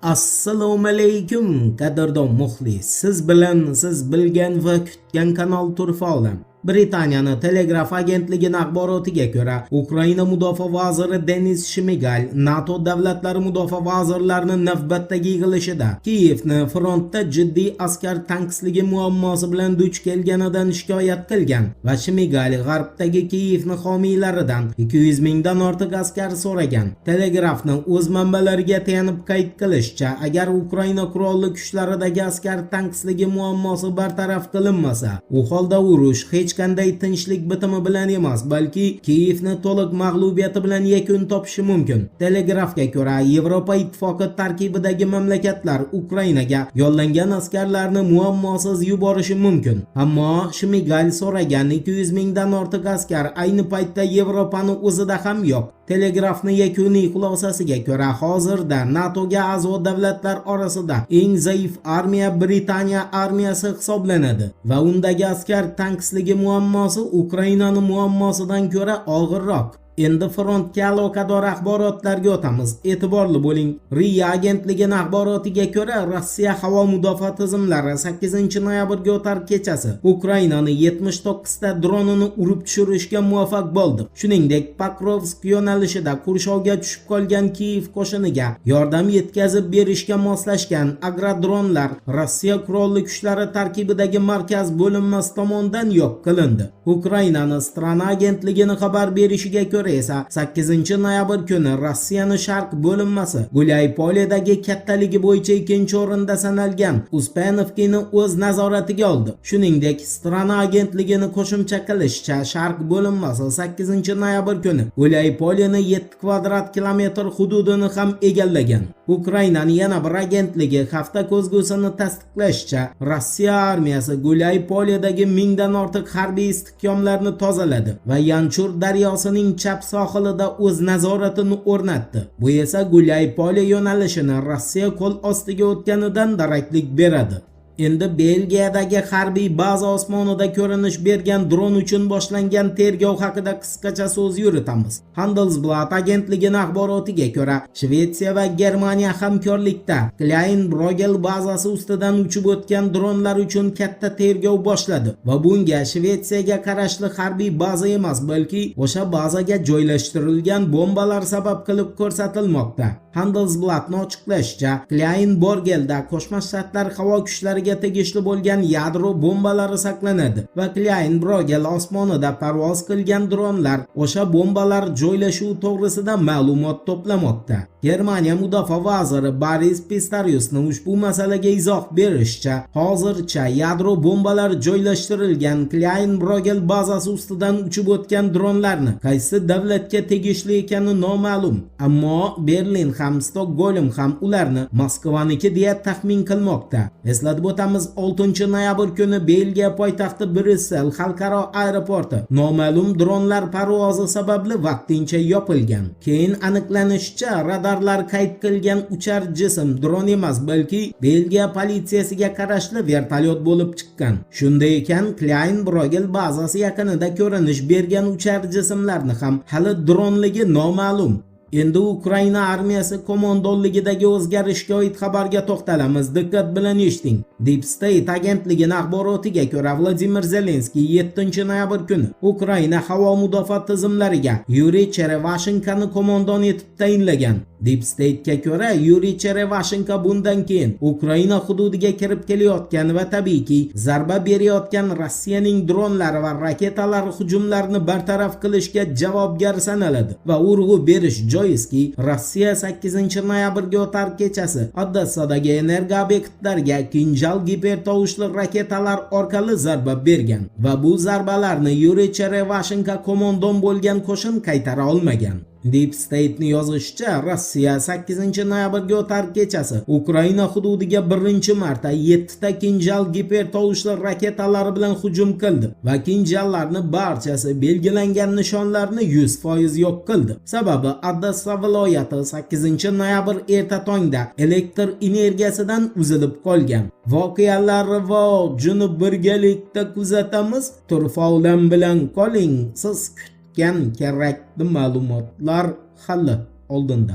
Assalomu alaykum qadrdon muxlis. Siz bilan siz bilgan va kutgan kanal Turfa olam. Britaniyaning Telegraf agentligining axborotiga ko'ra, Ukraina mudofaa vaziri Denis Shmigal NATO davlatlari mudofaa vazirlarining navbatdagi yig'ilishida Kiyevni frontda jiddiy askar tanqisligi muammosi bilan duch kelganidan shikoyat qilgan va Shmigal g'arbdagi Kiyevni homiylaridan 200 mingdan ortiq askar so'ragan. Telegrafning o'z manbalariga tayanib qayd qilishicha, agar Ukraina qurolli kuchlaridagi askar tanqisligi muammosi bartaraf qilinmasa, u holda urush hech qanday tinchlik bitimi bilan emas, balki Kiyevni to'liq mag'lubiyati bilan yakun topishi mumkin. Telegrafga ko'ra, Yevropa ittifoqi tarkibidagi mamlakatlar Ukrainaga yo'llangan askarlarni muammosiz yuborishi mumkin. Ammo Shmigal so'ragan 200 mingdan ortiq askar ayni paytda Yevropaning o'zida ham yo'q. Telegrafning yakuniy xulosasiga ko'ra, hozirda NATOga a'zo davlatlar orasida eng zaif armiya Britaniya armiyasi hisoblanadi va undagi askar tanqisligi muammosi Ukrainaning muammosidan ko'ra og'irroq. Endi frontga aloqador axborotlarga o'tamiz. E'tiborli bo'ling. RIA agentligining axborotiga ko'ra, Rossiya havo mudofaa tizimlari 8-noyabrga o'tar kechasi Ukrainaning 79 ta dronini urib tushirishga muvaffaq bo'ldi. Shuningdek, Pokrovsk yo'nalishida qurshovga tushib qolgan Kiyev qo'shiniga yordam yetkazib berishga moslashgan agrodronlar Rossiya qurolli kuchlari tarkibidagi markaz bo'linmasi tomonidan yo'q qilindi. Ukrainaning Strana agentligining xabar berishiga ko'ra esa 8-noyabr kuni Rossiyaning sharq bo'linmasi Gulay polidagi kattaligi bo'yicha 2-o'rinda sanalgan Uspanovkini o'z nazoratiga oldi. Shuningdek, Strana agentligining qo'shimcha qilishicha, sharq bo'linmasi 8-noyabr kuni Gulay polini 7 kvadrat kilometr hududini ham egallagan. Ukrainaning yana bir agentligi hafta ko'zgusini tasdiqlashicha, Rossiya armiyasi Gulay polidagi 1000 dan ortiq harbiy istehkomlarni tozaladi va Yanchur daryosining chap sohilida o'z nazoratini o'rnatdi. Bu esa Gulay poli yo'nalishini Rossiya qo'l ostiga o'tganidan daraklik beradi. Endi Belgiyadagi harbiy baza osmonida ko'rinish bergan dron uchun boshlangan tergov haqida qisqacha so'z yuritamiz. Handelsblatt agentligining axborotiga ko'ra, Shvetsiya va Germaniya hamkorlikda Klein Brogel bazasi ustidan uchib o'tgan dronlar uchun katta tergov boshladi va bunga Shvetsiyaga qarashli harbiy baza emas, balki o'sha bazaga joylashtirilgan bombalar sabab qilib ko'rsatilmoqda. Handelsblattning ochiqlashicha, Klein Borgelda Qo'shma Shtatlar havo kuchlari tegishli bo'lgan yadro bombalari saqlanadi va Klein Brogel osmonida parvoz qilgan dronlar o'sha bombalar joylashuvi to'g'risida ma'lumot to'plamoqda. Germaniya mudofaa vaziri Boris Pistoriusning ushbu masalaga izoh berishicha, hozircha yadro bombalar joylashtirilgan Klein Brogel bazasi ustidan uchib o'tgan dronlarni qaysi davlatga tegishli ekani noma'lum. Ammo Berlin ham Stokgolm ham ularni Moskvaniki deya taxmin qilmoqda. Eslatib o'tamiz, 6-noyabr kuni Belgiya poytaxti Bryussel xalqaro aeroporti noma'lum dronlar parvozi sababli vaqtincha yopilgan. Keyin aniqlanishicha, radarlar qayd qilgan uchar jism dron emas, balki Belgiya politsiyasiga qarashli vertolyot bo'lib chiqqan. Shunday ekan, Klein Brogel bazasi yaqinida ko'rinish bergan uchar jismlarni ham hali dronligi noma'lum. Endi Ukraina armiyasi qo'mondonligidagi o'zgarishga oid xabarga to'xtalamiz. Diqqat bilan eshiting. Deep State agentligining axborotiga ko'ra, Vladimir Zelenskiy 7-noyabr kuni Ukraina havo mudofaa tizimlariga Yuriy Cherevashenkoni qo'mondon etib tayinlagan. Deep State'ga ko'ra, Yuriy Cherevashenko bundan keyin Ukraina hududiga kirib kelayotgan va tabiiyki zarba berayotgan Rossiyaning dronlari va raketalari hujumlarini bartaraf qilishga javobgar sanaladi va urg'u berish joizki, Rossiya 8-noyabrga o'tar kechasi Odessadagi energo obyektlarga Kinjal gipertovushli raketalar orqali zarba bergan va bu zarbalarni Yuriy Cherevashenko qo'mondon bo'lgan qo'shin qaytara olmagan. Deep State'ning yozishicha, Rossiya 8-noyabrga o'tar kechasi Ukraina hududiga birinchi marta 7 ta Kinjal gipertovushli raketalari bilan hujum qildi va Kinjallarni barchasi belgilangan nishonlarni 100% yo'q qildi. Sababi Odessa viloyati 8-noyabr erta tongda elektr energiyasidan uzilib qolgan. Voqealarni va juni birgalikda kuzatamiz. Turfa olam bilan qoling. Siz kutgan kerakli ma'lumotlar hali oldinda.